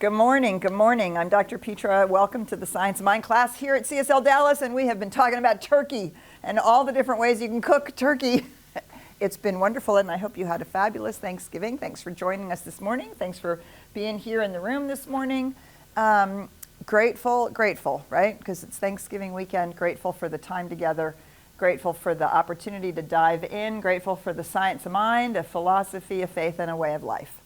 Good morning. Good morning. I'm Dr. Petra. Welcome to the Science of Mind class here at CSLDallas, and we have been talking about turkey and all the different ways you can cook turkey. It's been wonderful, and I hope you had a fabulous Thanksgiving. Thanks for joining us this morning. Thanks for being here in the room this morning. Grateful, right? Because it's Thanksgiving weekend. Grateful for the time together. Grateful for the opportunity to dive in. Grateful for the science of mind, a philosophy, a faith, and a way of life.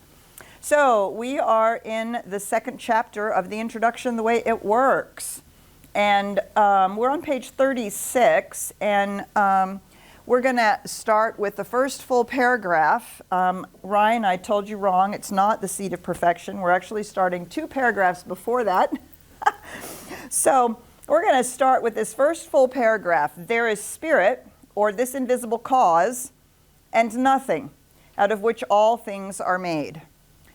So we are in the second chapter of the introduction, The Way It Works. And we're on page 36, and we're going to start with the first full paragraph. Ryan, I told you wrong. It's not the seed of perfection. We're actually starting 2 paragraphs before that. So we're going to start with this first full paragraph. There is spirit, or this invisible cause, and nothing, out of which all things are made.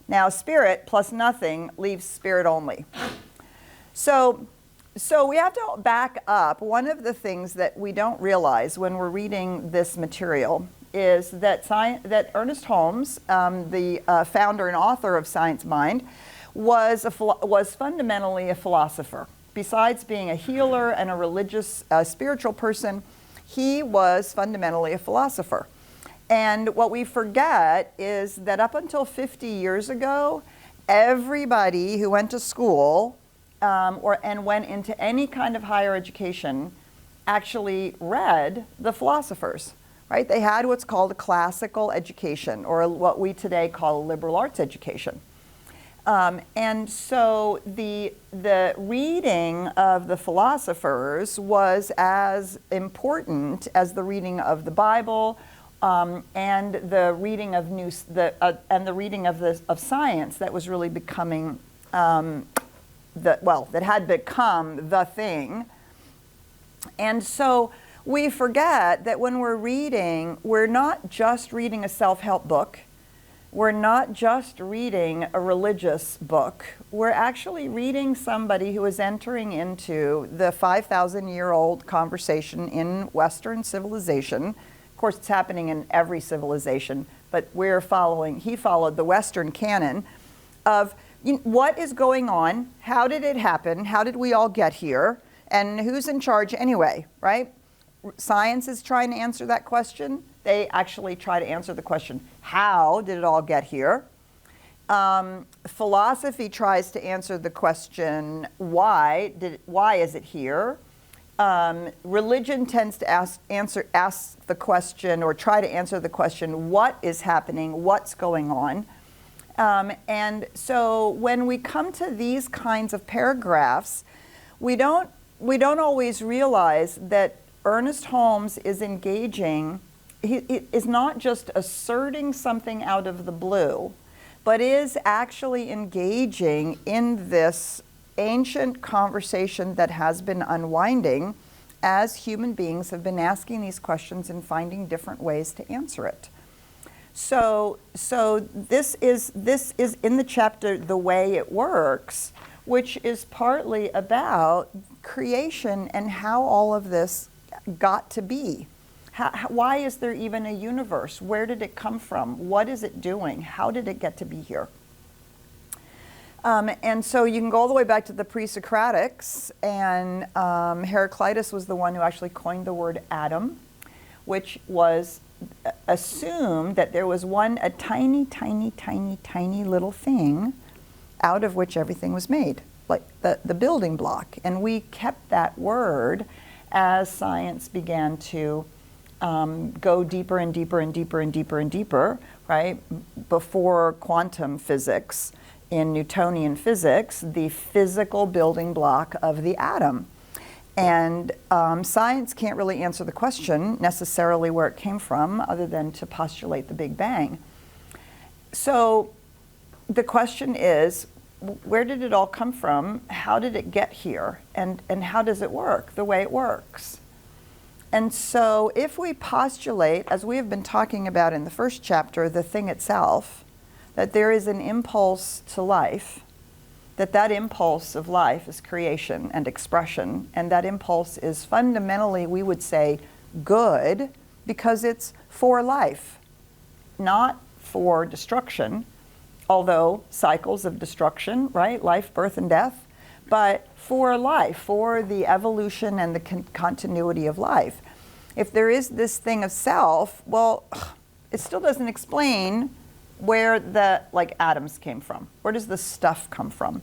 Now, spirit plus nothing leaves spirit only. So we have to back up. One of the things that we don't realize when we're reading this material is that Ernest Holmes, the founder and author of Science Mind, was fundamentally a philosopher. Besides being a healer and a religious, spiritual person, he was fundamentally a philosopher. And what we forget is that up until 50 years ago, everybody who went to school and went into any kind of higher education actually read the philosophers, right? They had what's called a classical education, or what we today call a liberal arts education. And so the reading of the philosophers was as important as the reading of the Bible, and the reading of of science that was really becoming that had become the thing. And so we forget that when we're reading, we're not just reading a self-help book. We're not just reading a religious book. We're actually reading somebody who is entering into the 5,000-year-old conversation in Western civilization. Of course, it's happening in every civilization, but he followed the Western canon of what is going on, how did it happen, how did we all get here, and who's in charge anyway, right? Science is trying to answer that question. They actually try to answer the question, how did it all get here? Philosophy tries to answer the question, why is it here? Religion tends to ask the question, or try to answer the question, what is happening, what's going on? And so when we come to these kinds of paragraphs, we don't always realize that Ernest Holmes is engaging. He is not just asserting something out of the blue, but is actually engaging in this ancient conversation that has been unwinding as human beings have been asking these questions and finding different ways to answer it. So this is in the chapter The Way It Works, which is partly about creation and how all of this got to be. Why is there even a universe? Where did it come from? What is it doing? How did it get to be here? And so you can go all the way back to the pre-Socratics, and Heraclitus was the one who actually coined the word atom, which was assumed that there was a tiny little thing out of which everything was made, like the building block. And we kept that word as science began to go deeper and deeper and deeper and deeper and deeper, right? Before quantum physics, in Newtonian physics, the physical building block of the atom. And science can't really answer the question necessarily where it came from, other than to postulate the Big Bang. So the question is, where did it all come from? How did it get here? And how does it work the way it works? And so if we postulate, as we have been talking about in the first chapter, the thing itself, that there is an impulse to life, that impulse of life is creation and expression, and that impulse is fundamentally, we would say, good, because it's for life, not for destruction, although cycles of destruction, right? Life, birth, and death. But for life, for the evolution and the continuity of life. If there is this thing of self, well, it still doesn't explain where the atoms came from. Where does the stuff come from?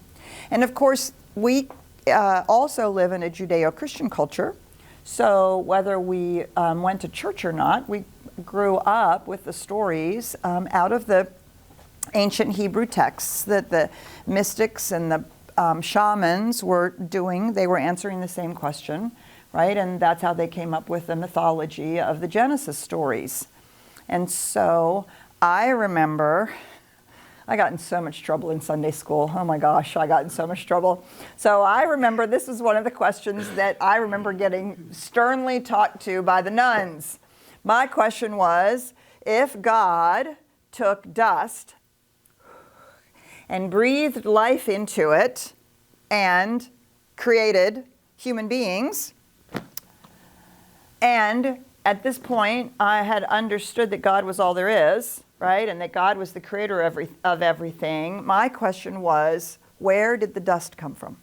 And of course, we also live in a Judeo-Christian culture. So whether we went to church or not, we grew up with the stories out of the ancient Hebrew texts that the mystics and the shamans were doing. They were answering the same question, right? And that's how they came up with the mythology of the Genesis stories. And so I remember, I got in so much trouble in Sunday school. Oh my gosh, I got in so much trouble. So I remember this is one of the questions that I remember getting sternly talked to by the nuns. My question was, if God took dust and breathed life into it and created human beings, and at this point I had understood that God was all there is, right, and that God was the creator of everything, my question was, where did the dust come from?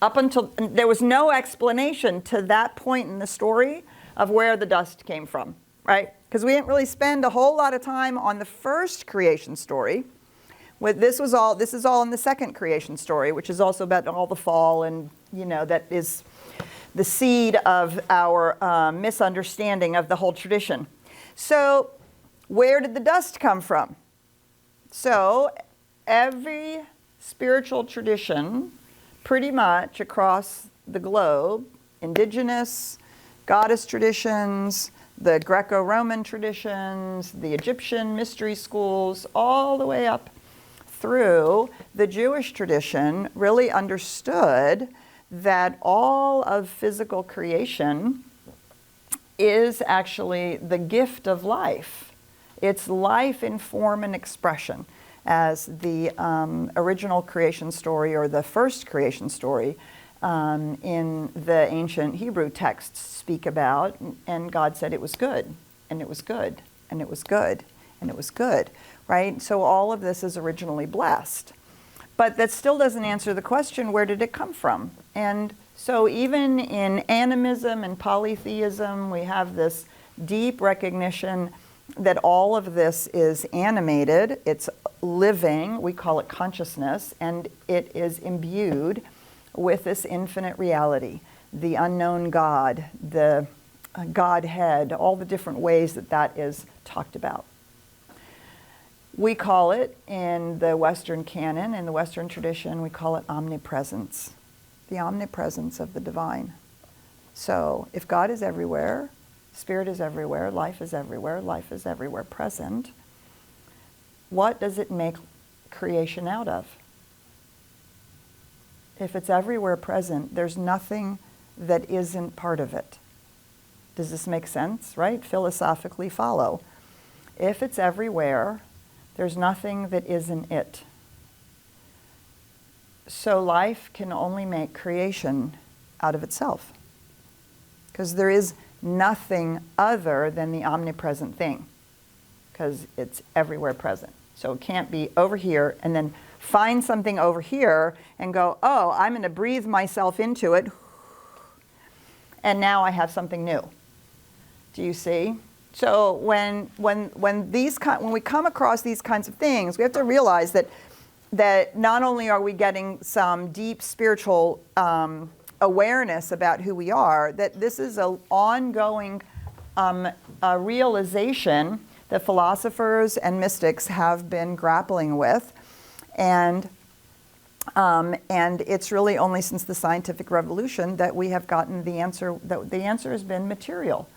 Up until, there was no explanation to that point in the story of where the dust came from, right? Because we didn't really spend a whole lot of time on the first creation story. This is all in the second creation story, which is also about all the fall, and that is the seed of our misunderstanding of the whole tradition. So where did the dust come from? So every spiritual tradition pretty much across the globe, indigenous, goddess traditions, the Greco-Roman traditions, the Egyptian mystery schools, all the way up through the Jewish tradition, really understood that all of physical creation is actually the gift of life. It's life in form and expression, as the original creation story, or the first creation story in the ancient Hebrew texts speak about. And God said it was good, and it was good, and it was good, and it was good, right? So all of this is originally blessed. But that still doesn't answer the question, where did it come from? And so even in animism and polytheism, we have this deep recognition that all of this is animated, it's living, we call it consciousness, and it is imbued with this infinite reality, the unknown God, the Godhead, all the different ways that that is talked about. We call it, in the Western canon, in the Western tradition, we call it omnipresence, the omnipresence of the divine. So if God is everywhere, Spirit is everywhere, life is everywhere present, what does it make creation out of? If it's everywhere present, there's nothing that isn't part of it. Does this make sense, right? Philosophically follow. If it's everywhere, there's nothing that isn't it. So life can only make creation out of itself, because there is nothing other than the omnipresent thing, because it's everywhere present. So it can't be over here and then find something over here and go, oh, I'm going to breathe myself into it, and now I have something new. Do you see? So when we come across these kinds of things, we have to realize that not only are we getting some deep spiritual awareness about who we are, that this is an ongoing realization that philosophers and mystics have been grappling with, and it's really only since the scientific revolution that we have gotten the answer. That the answer has been material,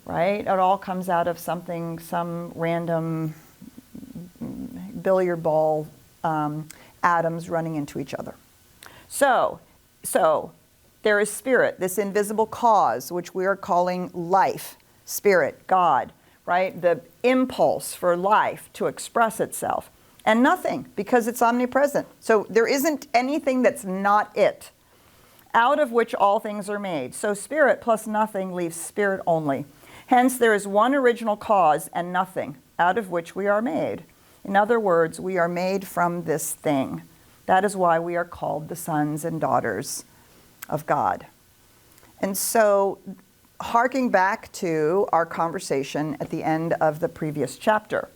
right? It all comes out of something, some random billiard ball atoms running into each other. So there is spirit, this invisible cause, which we are calling life, spirit, God, right? The impulse for life to express itself. And nothing, because it's omnipresent. So there isn't anything that's not it, out of which all things are made. So spirit plus nothing leaves spirit only. Hence, there is one original cause and nothing. out of which we are made. In other words, we are made from this thing. That is why we are called the sons and daughters of God. And so, harking back to our conversation at the end of the previous chapter.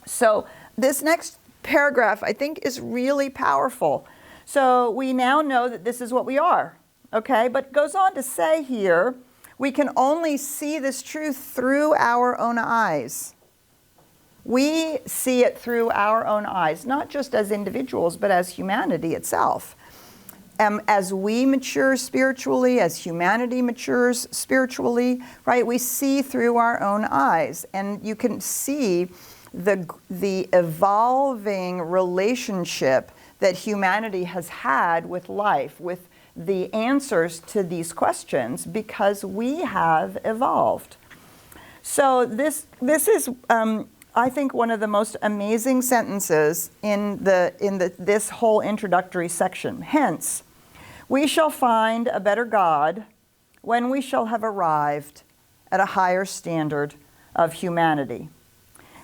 So, this next paragraph, I think, is really powerful. So, we now know that this is what we are, okay? But it goes on to say here, we can only see this truth through our own eyes. We see it through our own eyes, not just as individuals, but as humanity itself. As we mature spiritually, as humanity matures spiritually, right, we see through our own eyes. And you can see the evolving relationship that humanity has had with life, with the answers to these questions, because we have evolved. So this is, I think, one of the most amazing sentences in this whole introductory section. Hence, we shall find a better God when we shall have arrived at a higher standard of humanity.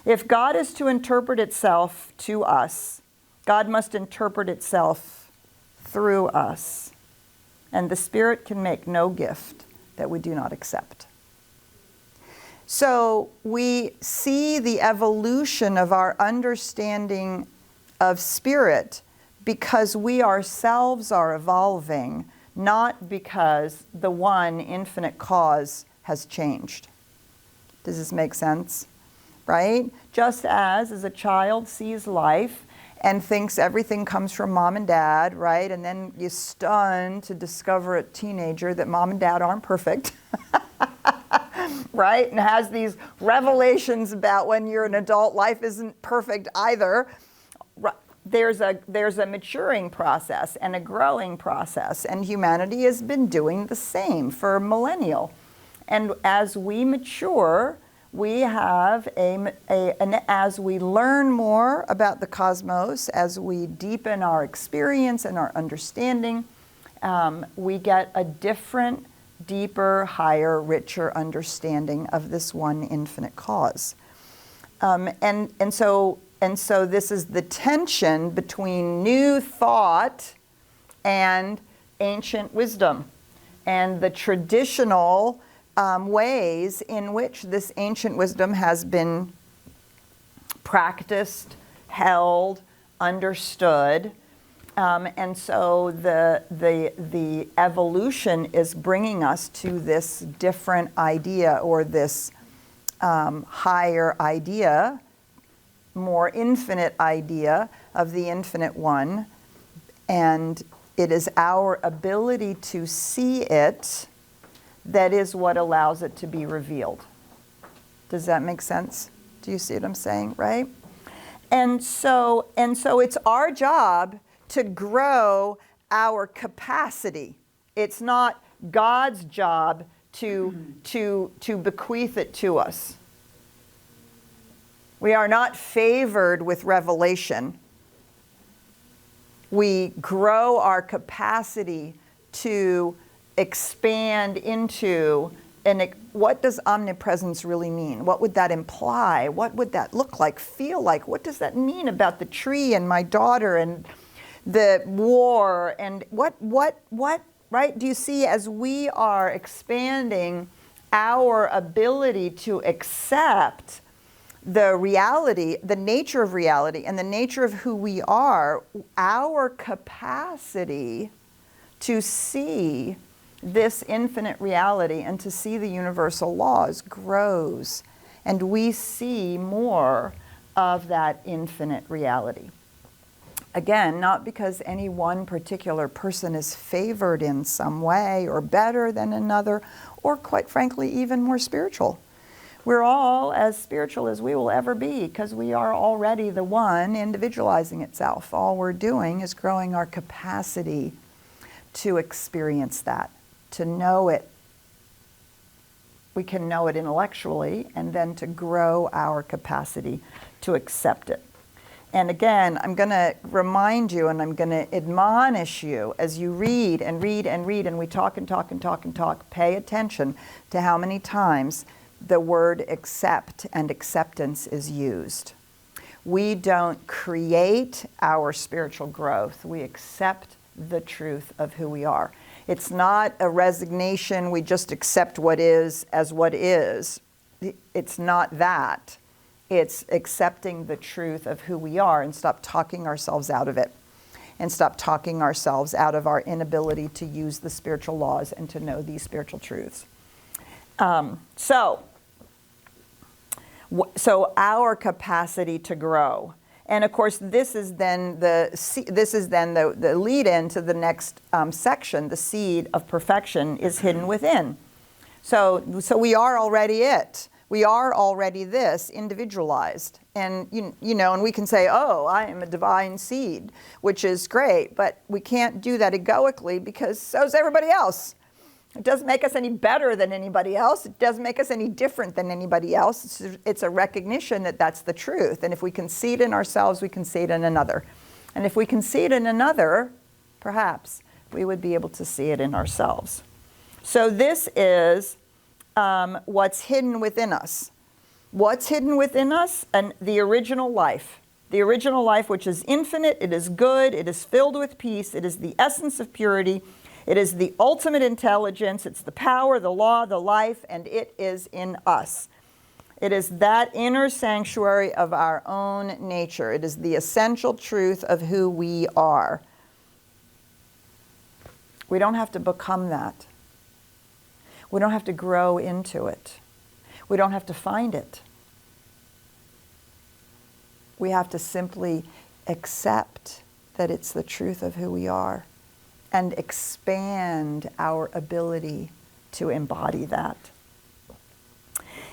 If God is to interpret itself to us, God must interpret itself through us. And the Spirit can make no gift that we do not accept. So we see the evolution of our understanding of spirit because we ourselves are evolving, not because the one infinite cause has changed. Does this make sense? Right? Just as a child sees life and thinks everything comes from mom and dad, right? And then you're stunned to discover a teenager that mom and dad aren't perfect. Right? And has these revelations about when you're an adult, life isn't perfect either. There's a maturing process and a growing process, and humanity has been doing the same for millennial. And as we mature, we have as we learn more about the cosmos, as we deepen our experience and our understanding, we get a different, deeper, higher, richer understanding of this one infinite cause. And so this is the tension between new thought and ancient wisdom, and the traditional ways in which this ancient wisdom has been practiced, held, understood. And so the evolution is bringing us to this different idea, or this higher idea, more infinite idea of the infinite one. And it is our ability to see it that is what allows it to be revealed. Does that make sense? Do you see what I'm saying, right? And so it's our job to grow our capacity. It's not God's job to bequeath it to us. We are not favored with revelation. We grow our capacity to expand into, and what does omnipresence really mean? What would that imply? What would that look like, feel like? What does that mean about the tree and my daughter and the war? And what, right? Do you see, as we are expanding our ability to accept the reality, the nature of reality, and the nature of who we are, our capacity to see this infinite reality and to see the universal laws grows. And we see more of that infinite reality. Again, not because any one particular person is favored in some way or better than another, or quite frankly, even more spiritual. We're all as spiritual as we will ever be because we are already the one individualizing itself. All we're doing is growing our capacity to experience that, to know it. We can know it intellectually, and then to grow our capacity to accept it. And again, I'm going to remind you, and I'm going to admonish you as you read and read and read, and we talk and talk and talk and talk, pay attention to how many times the word accept and acceptance is used. We don't create our spiritual growth. We accept the truth of who we are. It's not a resignation. We just accept what is as what is. It's not that. It's accepting the truth of who we are and stop talking ourselves out of it. And stop talking ourselves out of our inability to use the spiritual laws and to know these spiritual truths. So our capacity to grow, and of course this is then the lead in to the next section. The seed of perfection is hidden within. So we are already it. We are already this individualized. And you know, and we can say, oh, I am a divine seed, which is great, but we can't do that egoically because so's everybody else. It doesn't make us any better than anybody else. It doesn't make us any different than anybody else. It's a recognition that that's the truth. And if we can see it in ourselves, we can see it in another. And if we can see it in another, perhaps we would be able to see it in ourselves. So this is what's hidden within us. What's hidden within us? And the original life. The original life, which is infinite, it is good, it is filled with peace, it is the essence of purity, it is the ultimate intelligence, it's the power, the law, the life, and it is in us. It is that inner sanctuary of our own nature. It is the essential truth of who we are. We don't have to become that. We don't have to grow into it. We don't have to find it. We have to simply accept that it's the truth of who we are and expand our ability to embody that.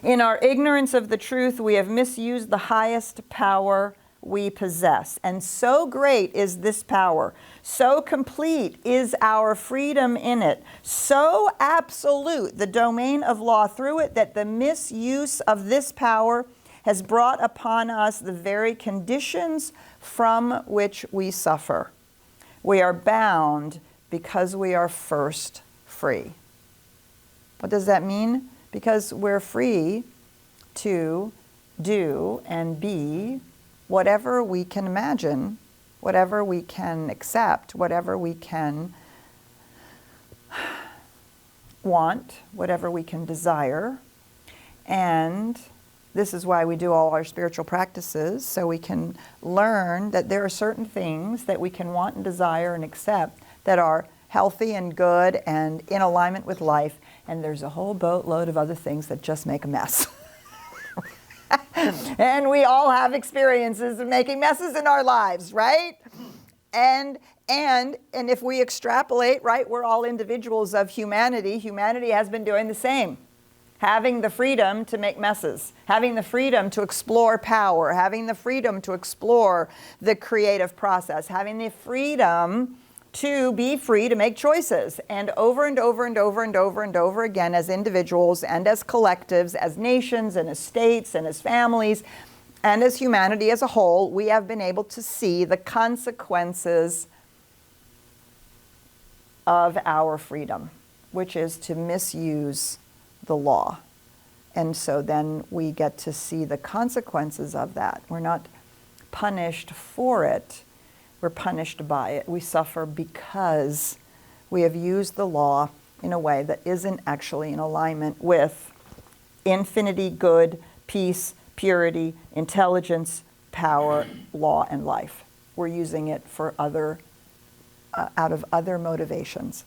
In our ignorance of the truth, we have misused the highest power we possess. And so great is this power, so complete is our freedom in it, so absolute the domain of law through it, that the misuse of this power has brought upon us the very conditions from which we suffer. We are bound because we are first free. What does that mean? Because we're free to do and be whatever we can imagine, whatever we can accept, whatever we can want, whatever we can desire. And this is why we do all our spiritual practices, so we can learn that there are certain things that we can want and desire and accept that are healthy and good and in alignment with life. And there's a whole boatload of other things that just make a mess. And we all have experiences of making messes in our lives, right? And if we extrapolate, right, we're all individuals of humanity. Humanity has been doing the same. Having the freedom to make messes, having the freedom to explore power, having the freedom to explore the creative process, having the freedom to be free to make choices. And over and over and over and over and over again, as individuals and as collectives, as nations and as states and as families and as humanity as a whole, we have been able to see the consequences of our freedom, which is to misuse the law. And so then we get to see the consequences of that. We're not punished for it. We're punished by it. We suffer because we have used the law in a way that isn't actually in alignment with infinity, good, peace, purity, intelligence, power, law, and life. We're using it for other, out of other motivations.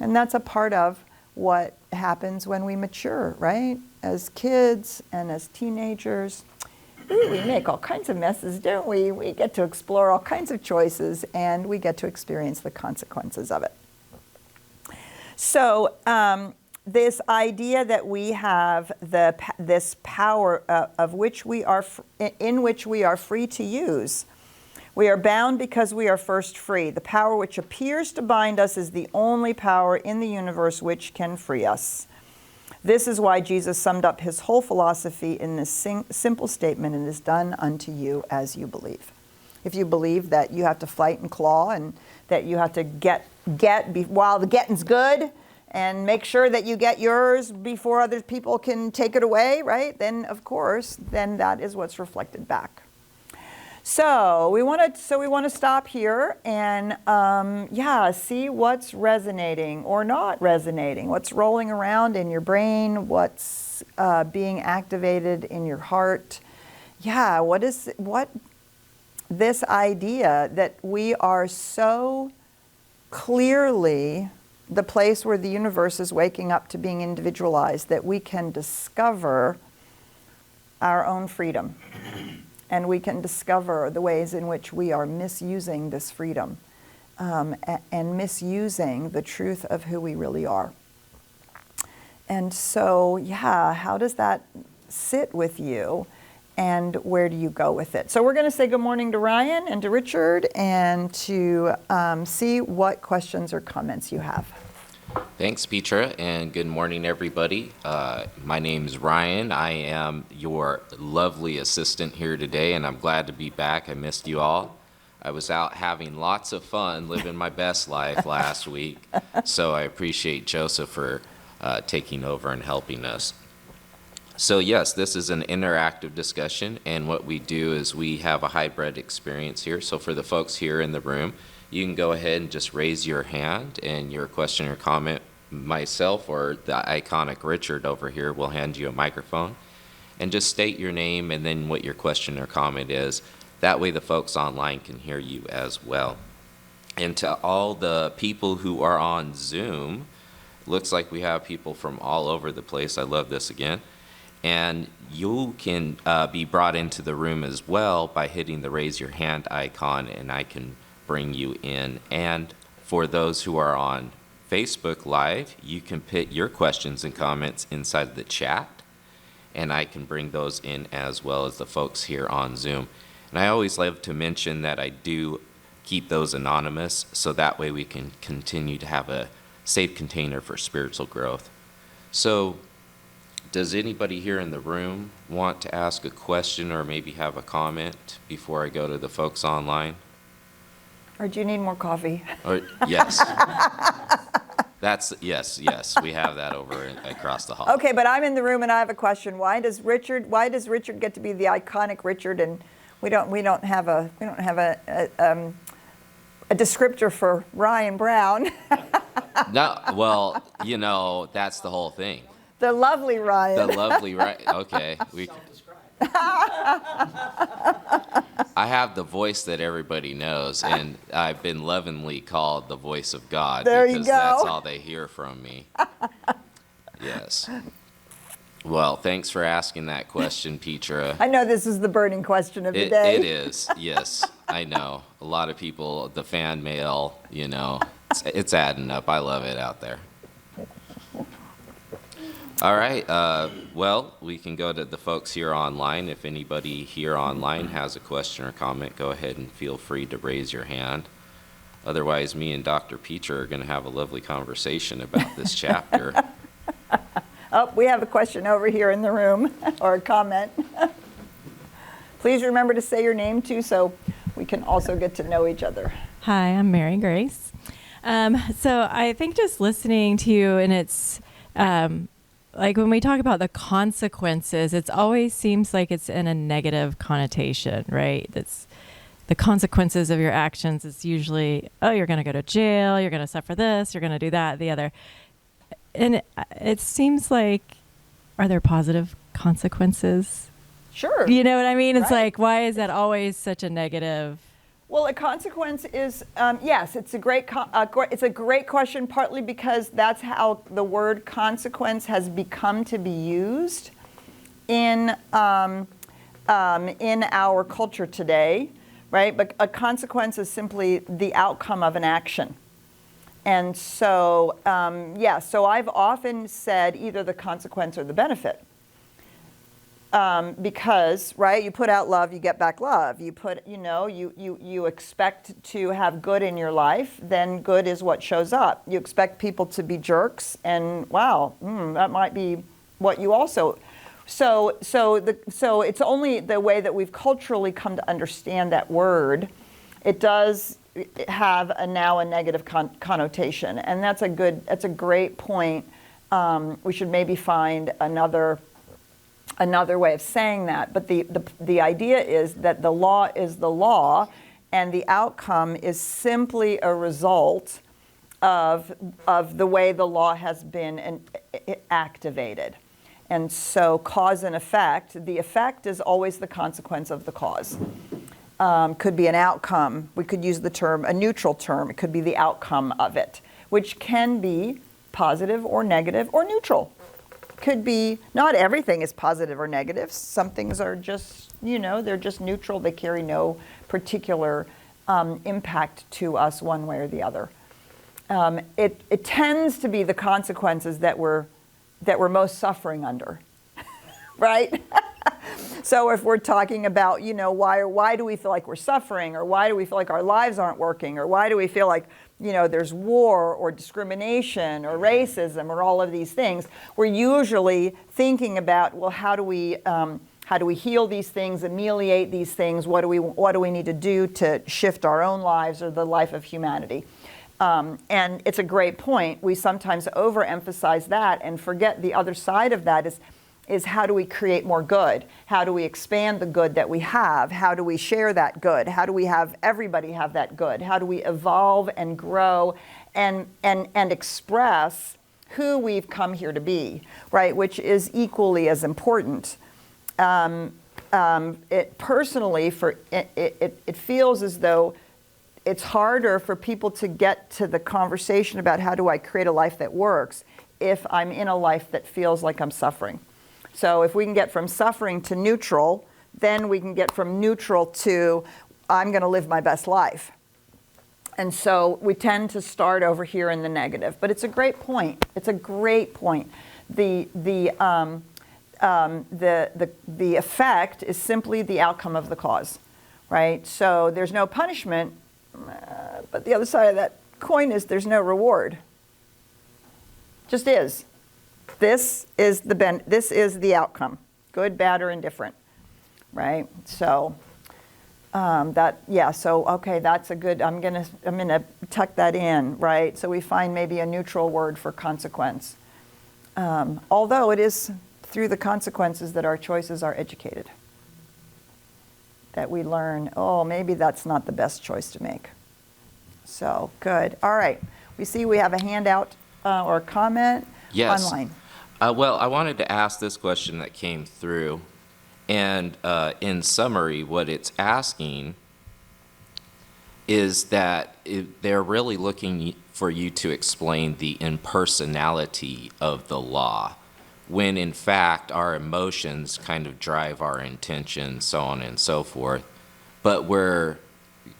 And that's a part of what happens when we mature, right? As kids and as teenagers, we make all kinds of messes, don't we? We get to explore all kinds of choices, and we get to experience the consequences of it. So this idea that we have this power of which we are in which we are free to use. We are bound because we are first free. The power which appears to bind us is the only power in the universe which can free us. This is why Jesus summed up his whole philosophy in this simple statement, "It is done unto you as you believe." If you believe that you have to fight and claw and that you have to get while the getting's good, and make sure that you get yours before other people can take it away, right? Then, of course, then that is what's reflected back. So we want to stop here and see what's resonating or not resonating, what's rolling around in your brain, what's being activated in your heart. Yeah, what this idea that we are so clearly the place where the universe is waking up to being individualized, that we can discover our own freedom. And we can discover the ways in which we are misusing this freedom and misusing the truth of who we really are. And so, how does that sit with you? And where do you go with it? So we're going to say good morning to Ryan and to Richard and to see what questions or comments you have. Thanks, Petra, and good morning, everybody. My name's Ryan. I am your lovely assistant here today, and I'm glad to be back. I missed you all. I was out having lots of fun, living my best life last week, so I appreciate Joseph for taking over and helping us. So yes, this is an interactive discussion, and what we do is we have a hybrid experience here. So for the folks here in the room, you can go ahead and just raise your hand, and your question or comment, myself or the iconic Richard over here will hand you a microphone, and just state your name and then what your question or comment is. That way the folks online can hear you as well. And to all the people who are on Zoom, looks like we have people from all over the place. I love this again. And you can be brought into the room as well by hitting the raise your hand icon, and I can bring you in. And for those who are on Facebook Live, you can put your questions and comments inside the chat, and I can bring those in as well as the folks here on Zoom. And I always love to mention that I do keep those anonymous, so that way we can continue to have a safe container for spiritual growth. So does anybody here in the room want to ask a question or maybe have a comment before I go to the folks online? Or do you need more coffee? Or, yes. Yes, we have that over across the hall. Okay, but I'm in the room and I have a question. Why does Richard get to be the iconic Richard, and we don't have a descriptor for Ryan Brown? No, well, that's the whole thing. The lovely Ryan. The lovely Ryan. Okay. I have the voice that everybody knows, and I've been lovingly called the voice of God because that's all they hear from me. Yes. Well, thanks for asking that question, Petra. I know this is the burning question of the day. It is, yes. I know. A lot of people, the fan mail, it's adding up. I love it out there. All right, well, we can go to the folks here online. If anybody here online has a question or comment, go ahead and feel free to raise your hand. Otherwise, me and Dr. Petra are going to have a lovely conversation about this chapter. Oh, we have a question over here in the room, or a comment. Please remember to say your name, too, so we can also get to know each other. Hi, I'm Mary Grace. So I think just listening to you, and it's like when we talk about the consequences, it always seems like it's in a negative connotation, right? That's the consequences of your actions. It's usually, oh, you're going to go to jail, you're going to suffer this, you're going to do that, the other. And it seems like, are there positive consequences? Sure. You know what I mean? It's Right. like, why is that always such a negative? Well, a consequence is, yes, it's a great question, partly because that's how the word consequence has become to be used in our culture today, right? But a consequence is simply the outcome of an action. And so, so I've often said either the consequence or the benefit. Because, right, you put out love, you get back love. You put, you expect to have good in your life, then good is what shows up. You expect people to be jerks, and wow, that might be what you also. So it's only the way that we've culturally come to understand that word it does have now a negative connotation, and that's a great point. We should maybe find another way of saying that. But the idea is that the law is the law, and the outcome is simply a result of the way the law has been activated. And so cause and effect, the effect is always the consequence of the cause. Could be an outcome. We could use the term, a neutral term. It could be the outcome of it, which can be positive or negative or neutral. Could be, not everything is positive or negative. Some things are just, they're just neutral. They carry no particular impact to us one way or the other. It tends to be the consequences that we're most suffering under, right? So if we're talking about, why do we feel like we're suffering, or why do we feel like our lives aren't working, or why do we feel like, there's war or discrimination or racism or all of these things, we're usually thinking about, well, how do we heal these things, ameliorate these things? What do we need to do to shift our own lives or the life of humanity? And it's a great point. We sometimes overemphasize that and forget the other side of that is how do we create more good? How do we expand the good that we have? How do we share that good? How do we have everybody have that good? How do we evolve and grow and express who we've come here to be, right? Which is equally as important. It personally, it feels as though it's harder for people to get to the conversation about how do I create a life that works if I'm in a life that feels like I'm suffering. So if we can get from suffering to neutral, then we can get from neutral to I'm going to live my best life. And so we tend to start over here in the negative. But it's a great point. It's a great point. The effect is simply the outcome of the cause, right? So there's no punishment, but the other side of that coin is there's no reward. Just is. This is the outcome, good, bad, or indifferent, right? So okay, that's a good. I'm gonna tuck that in, right? So we find maybe a neutral word for consequence, although it is through the consequences that our choices are educated, that we learn. Oh, maybe that's not the best choice to make. So good. All right. We see we have a handout or a comment. Yes. Online. Well, I wanted to ask this question that came through. And in summary, what it's asking is that they're really looking for you to explain the impersonality of the law, when in fact our emotions kind of drive our intentions, so on and so forth. But we're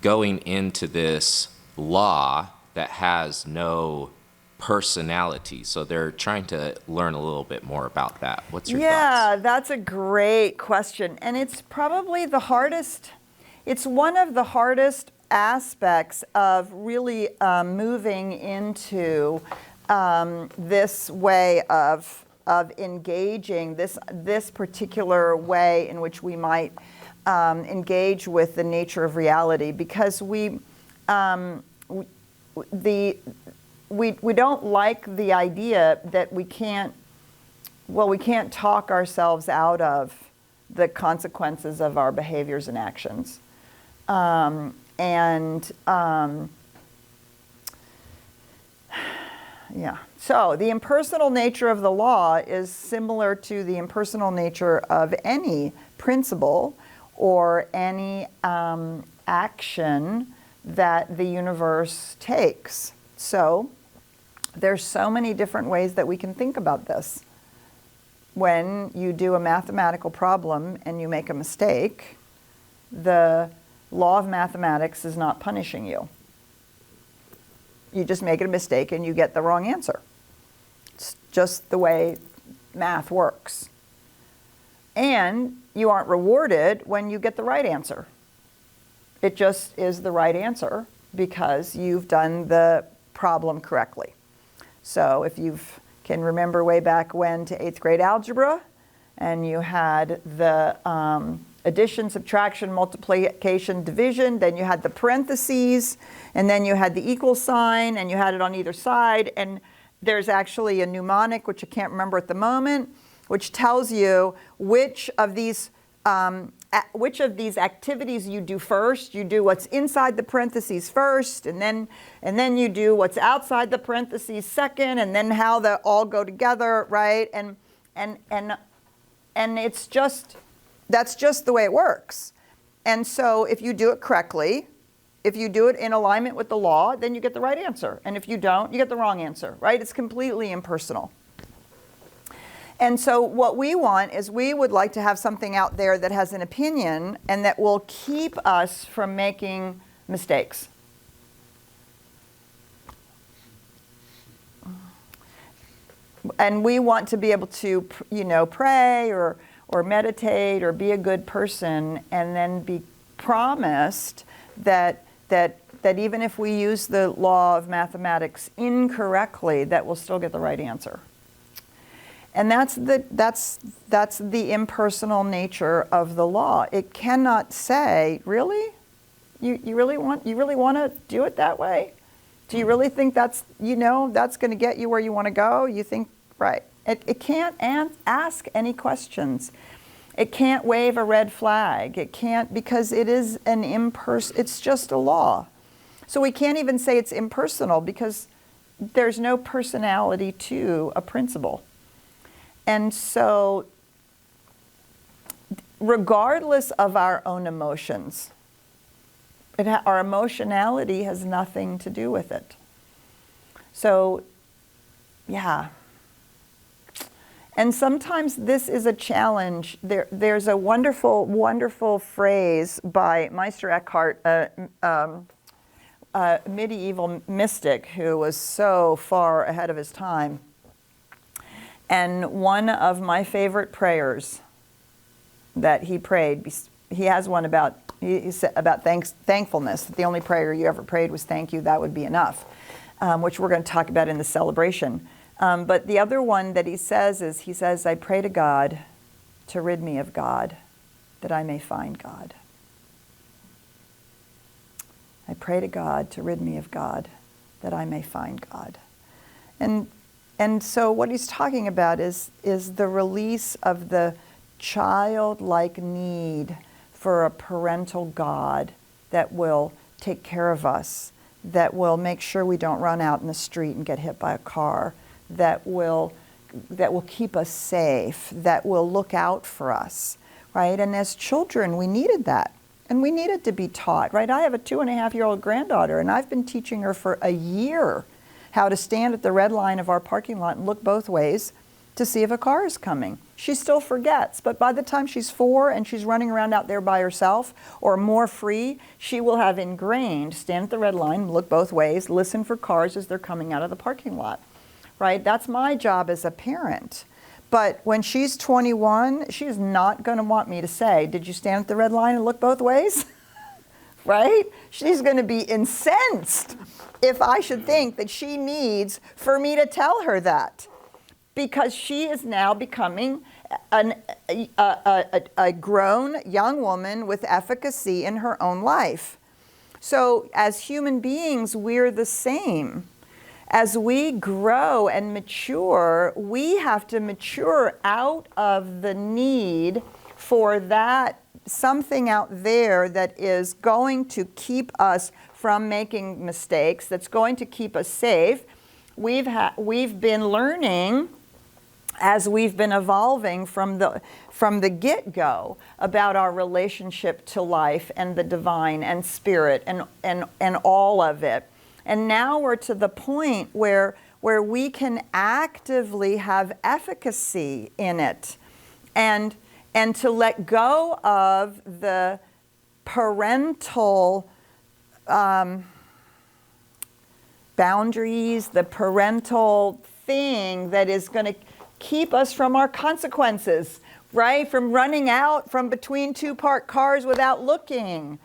going into this law that has no personality. So they're trying to learn a little bit more about that. What's your thoughts? Yeah, that's a great question. And it's probably the hardest, it's one of the hardest aspects of really moving into this way of engaging, this particular way in which we might engage with the nature of reality, because we don't like the idea that we can't talk ourselves out of the consequences of our behaviors and actions. So the impersonal nature of the law is similar to the impersonal nature of any principle or any action that the universe takes. So there's so many different ways that we can think about this. When you do a mathematical problem and you make a mistake, the law of mathematics is not punishing you. You just make a mistake and you get the wrong answer. It's just the way math works. And you aren't rewarded when you get the right answer. It just is the right answer because you've done the problem correctly. So if you can remember way back when to 8th grade algebra, and you had the addition, subtraction, multiplication, division. Then you had the parentheses, and then you had the equal sign, and you had it on either side. And there's actually a mnemonic, which I can't remember at the moment, which tells you which of these activities you do first. You do what's inside the parentheses first, and then you do what's outside the parentheses second, and then how they all go together, right? And it's just, that's just the way it works. And so if you do it correctly, if you do it in alignment with the law, then you get the right answer. And if you don't, you get the wrong answer, right? It's completely impersonal. And so what we want is we would like to have something out there that has an opinion and that will keep us from making mistakes. And we want to be able to, pray or meditate or be a good person, and then be promised that even if we use the law of mathematics incorrectly, that we'll still get the right answer. And that's the impersonal nature of the law. It cannot say, really? You really want to do it that way? Do you really think that's going to get you where you want to go? You think, right. It can't ask any questions. It can't wave a red flag. It can't, because it is it's just a law. So we can't even say it's impersonal because there's no personality to a principle. And so, regardless of our own emotions, our emotionality has nothing to do with it. So, yeah. And sometimes this is a challenge. There's a wonderful, wonderful phrase by Meister Eckhart, a medieval mystic who was so far ahead of his time. And one of my favorite prayers that he prayed, he has one about thankfulness. The only prayer you ever prayed was thank you, that would be enough, which we're going to talk about in the celebration. But the other one that he says is, I pray to God to rid me of God, that I may find God. I pray to God to rid me of God, that I may find God. And so what he's talking about is the release of the childlike need for a parental God that will take care of us, that will make sure we don't run out in the street and get hit by a car, that will keep us safe, that will look out for us, right? And as children, we needed that. And we needed to be taught, right? I have a 2.5-year-old granddaughter, and I've been teaching her for a year how to stand at the red line of our parking lot and look both ways to see if a car is coming. She still forgets, but by the time she's 4 and she's running around out there by herself or more free, she will have ingrained, stand at the red line, look both ways, listen for cars as they're coming out of the parking lot, right? That's my job as a parent. But when she's 21, she's not going to want me to say, did you stand at the red line and look both ways? Right? She's going to be incensed if I should think that she needs for me to tell her that, because she is now becoming a grown young woman with efficacy in her own life. So as human beings, we're the same. As we grow and mature, we have to mature out of the need for that something out there that is going to keep us from making mistakes, that's going to keep us safe. We've been learning as we've been evolving from the get-go about our relationship to life and the divine and spirit and all of it. And now we're to the point where we can actively have efficacy in it, and to let go of the parental boundaries, the parental thing that is going to keep us from our consequences, right? From running out from between two parked cars without looking.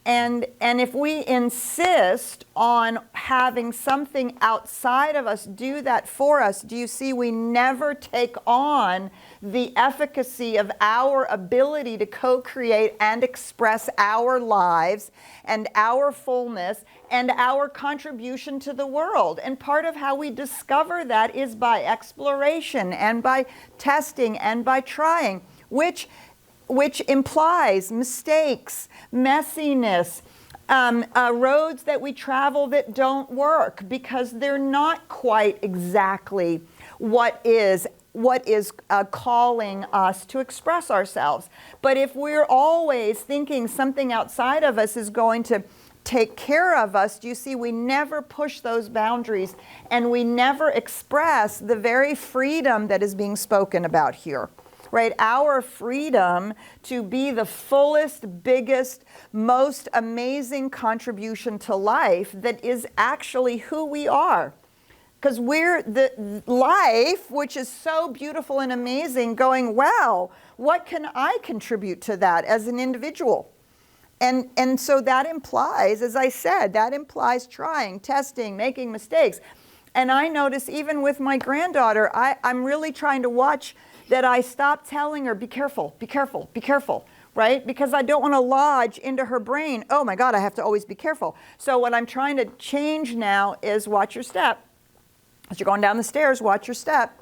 And if we insist on having something outside of us do that for us, do you see we never take on the efficacy of our ability to co-create and express our lives and our fullness and our contribution to the world? And part of how we discover that is by exploration and by testing and by trying, which implies mistakes, messiness, roads that we travel that don't work because they're not quite exactly what is calling us to express ourselves. But if we're always thinking something outside of us is going to take care of us, do you see we never push those boundaries and we never express the very freedom that is being spoken about here. Right? Our freedom to be the fullest, biggest, most amazing contribution to life that is actually who we are. Because we're the life, which is so beautiful and amazing, going, wow, what can I contribute to that as an individual? And so that implies, as I said, that implies trying, testing, making mistakes. And I notice even with my granddaughter, I'm really trying to watch that I stop telling her, be careful, be careful, be careful, right? Because I don't want to lodge into her brain, oh my God, I have to always be careful. So what I'm trying to change now is watch your step. As you're going down the stairs, watch your step.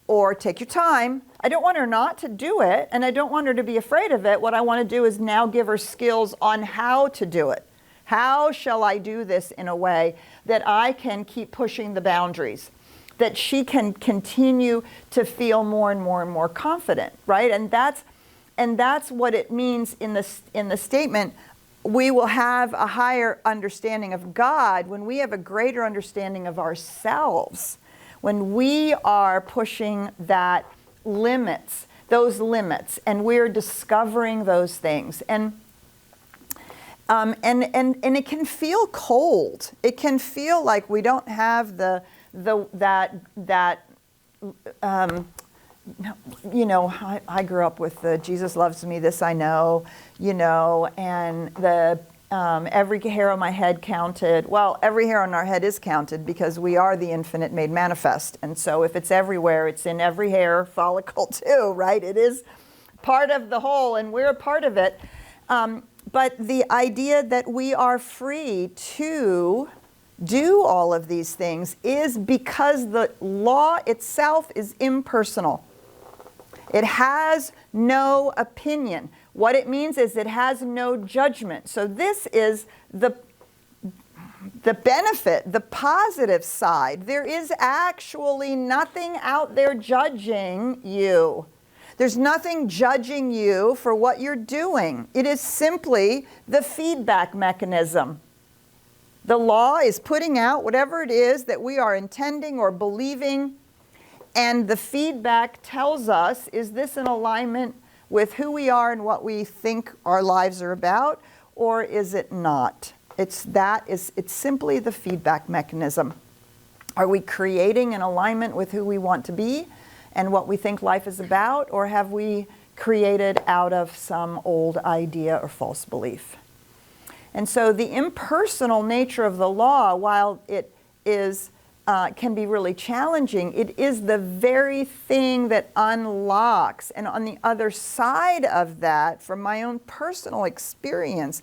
Or take your time. I don't want her not to do it, and I don't want her to be afraid of it. What I want to do is now give her skills on how to do it. How shall I do this in a way that I can keep pushing the boundaries? That she can continue to feel more and more and more confident, right? And that's what it means in the statement. We will have a higher understanding of God when we have a greater understanding of ourselves. When we are pushing those limits, and we're discovering those things, and it can feel cold. It can feel like we don't have I grew up with the Jesus loves me, this I know, and the every hair on my head counted. Well, every hair on our head is counted because we are the infinite made manifest. And so if it's everywhere, it's in every hair follicle too, right? It is part of the whole, and we're a part of it. But the idea that we are free to do all of these things is because the law itself is impersonal. It has no opinion. What it means is it has no judgment. So this is the benefit, the positive side. There is actually nothing out there judging you. There's nothing judging you for what you're doing. It is simply the feedback mechanism. The law is putting out whatever it is that we are intending or believing, and the feedback tells us, is this in alignment with who we are and what we think our lives are about, or is it not? It's simply the feedback mechanism. Are we creating an alignment with who we want to be and what we think life is about, or have we created out of some old idea or false belief? And so the impersonal nature of the law, while it is can be really challenging, it is the very thing that unlocks. And on the other side of that, from my own personal experience,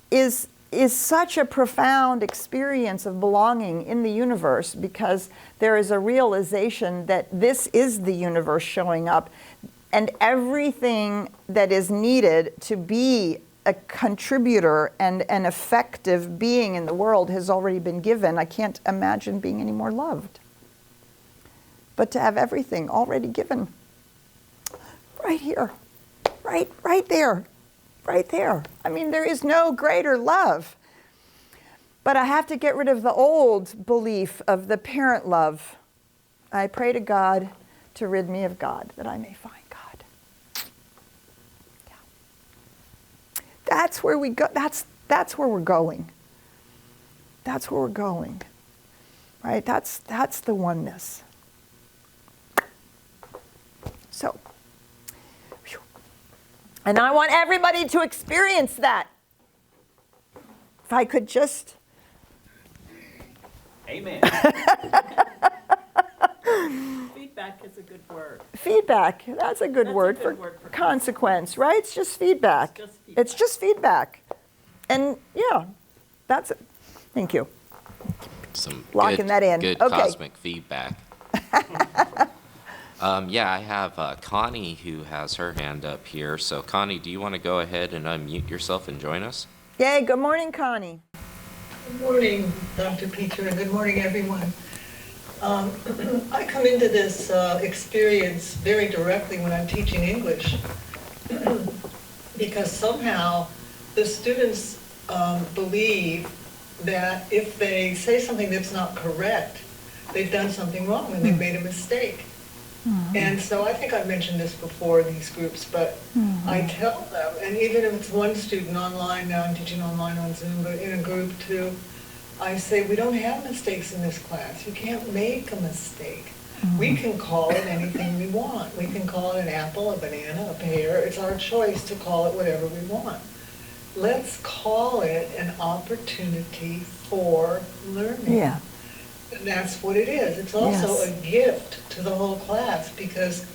is such a profound experience of belonging in the universe, because there is a realization that this is the universe showing up, and everything that is needed to be a contributor and an effective being in the world has already been given. I can't imagine being any more loved. But to have everything already given, right here, right there, right there. I mean, there is no greater love. But I have to get rid of the old belief of the parent love. I pray to God to rid me of God, that I may find God. That's where we go. That's where we're going. That's where we're going. Right? That's the oneness. So, and I want everybody to experience that. if I could just, Amen. Feedback is a good word. feedback, that's a good That's a word good for word for consequence, right? It's just feedback. It's just feedback. It's just feedback. And yeah, that's it. Thank you. Some Locking good, that in. good Okay. cosmic feedback. Yeah, I have Connie who has her hand up here. So Connie, do you want to go ahead and unmute yourself and join us? Yay, good morning, Connie. Good morning, Dr. Peter, and good morning, everyone. I come into this experience very directly when I'm teaching English because somehow the students believe that if they say something that's not correct, they've done something wrong and they've made a mistake. And so I think I've mentioned this before in these groups, but I tell them, and even if it's one student online now, I'm teaching online on Zoom, but in a group too, I say, we don't have mistakes in this class. You can't make a mistake. We can call it anything we want. We can call it an apple, a banana, a pear. It's our choice to call it whatever we want. Let's call it an opportunity for learning. Yeah. And that's what it is. It's also Yes. a gift to the whole class because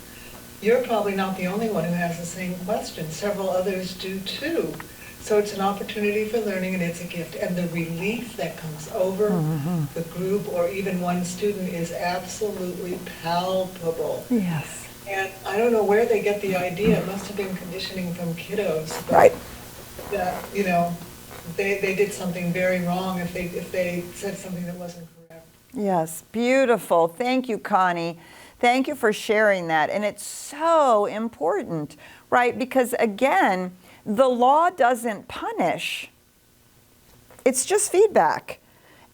you're probably not the only one who has the same question. Several others do too. So it's an opportunity for learning and it's a gift. And the relief that comes over the group or even one student is absolutely palpable. Yes. And I don't know where they get the idea. It must have been conditioning from kiddos. But Right. that, you know, they did something very wrong if they said something that wasn't correct. Yes, beautiful. Thank you, Connie. Thank you for sharing that. And it's so important, right? Because again, the law doesn't punish. It's just feedback.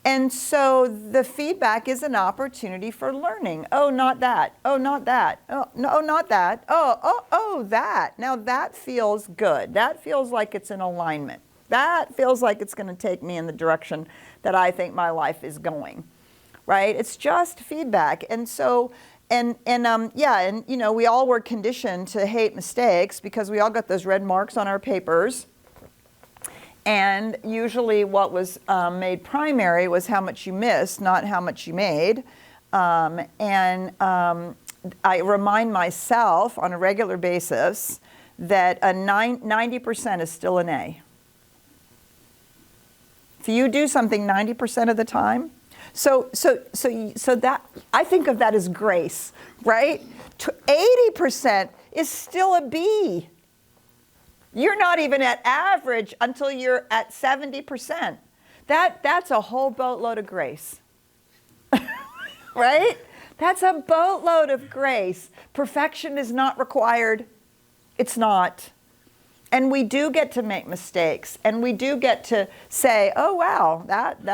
And so the feedback is an opportunity for learning. Oh, not that. Oh, not that. Oh, no, not that. Oh, that. Now that feels good. That feels like it's in alignment. That feels like it's going to take me in the direction that I think my life is going. Right? It's just feedback. And so, and you know, we all were conditioned to hate mistakes because we all got those red marks on our papers. And usually what was made primary was how much you missed, not how much you made. I remind myself on a regular basis that 90% is still an A. If you do something 90% of the time, so that I think of that as grace, right? 80% is still a B. You're not even at average until you're at 70%. That's a whole boatload of grace, right? That's a boatload of grace. Perfection is not required. It's not. And we do get to make mistakes, and we do get to say, oh, wow, that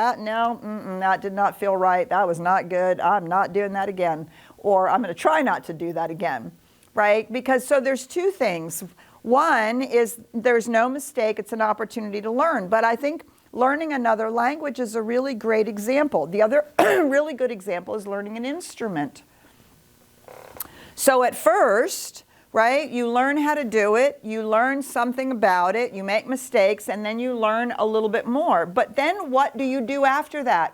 did not feel right. That was not good. I'm not doing that again. Or I'm going to try not to do that again, right? Because so there's two things. One is there's no mistake. It's an opportunity to learn. But I think learning another language is a really great example. The other really good example is learning an instrument. So at first, right, you learn how to do it, you learn something about it, you make mistakes, and then you learn a little bit more. But then what do you do after that?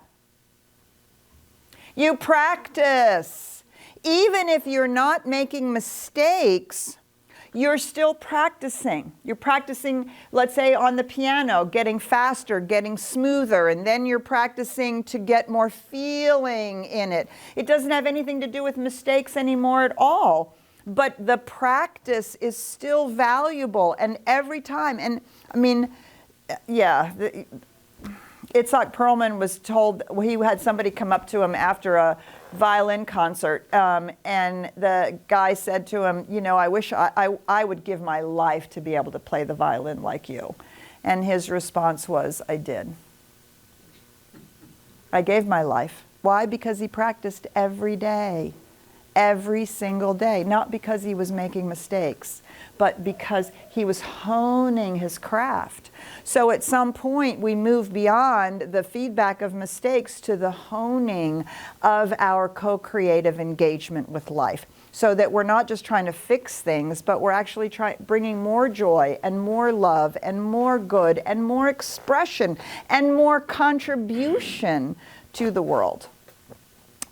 You practice. Even if you're not making mistakes, you're still practicing. You're practicing, let's say, on the piano, getting faster, getting smoother, and then you're practicing to get more feeling in it. It doesn't have anything to do with mistakes anymore at all. But the practice is still valuable, and every time, and I mean, yeah, Itzhak Perlman was told, he had somebody come up to him after a violin concert, and the guy said to him, you know, I wish I would give my life to be able to play the violin like you. And his response was, I did. I gave my life. Why? Because he practiced every day. Every single day, not because he was making mistakes, but because he was honing his craft. So at some point we move beyond the feedback of mistakes to the honing of our co-creative engagement with life. so that we're not just trying to fix things, but we're actually bringing more joy and more love and more good and more expression and more contribution to the world.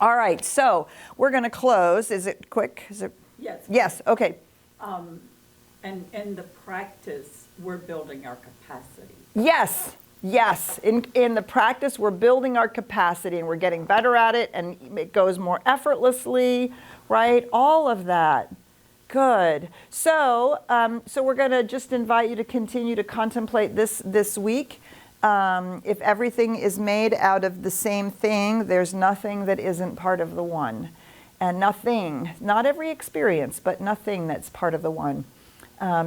All right, so we're going to close. Is it quick? Is it? Yes. Yes, okay. And in the practice, we're building our capacity. Yes, yes. In the practice, we're building our capacity and we're getting better at it, and it goes more effortlessly, right? All of that. Good. So, so we're going to just invite you to continue to contemplate this week. If everything is made out of the same thing, there's nothing that isn't part of the one. And nothing, not every experience, but nothing that's part of the one.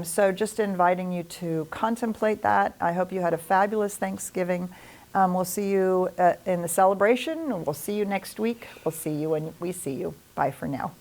So just inviting you to contemplate that. I hope you had a fabulous Thanksgiving. We'll see you in the celebration. We'll see you next week. We'll see you when we see you. Bye for now.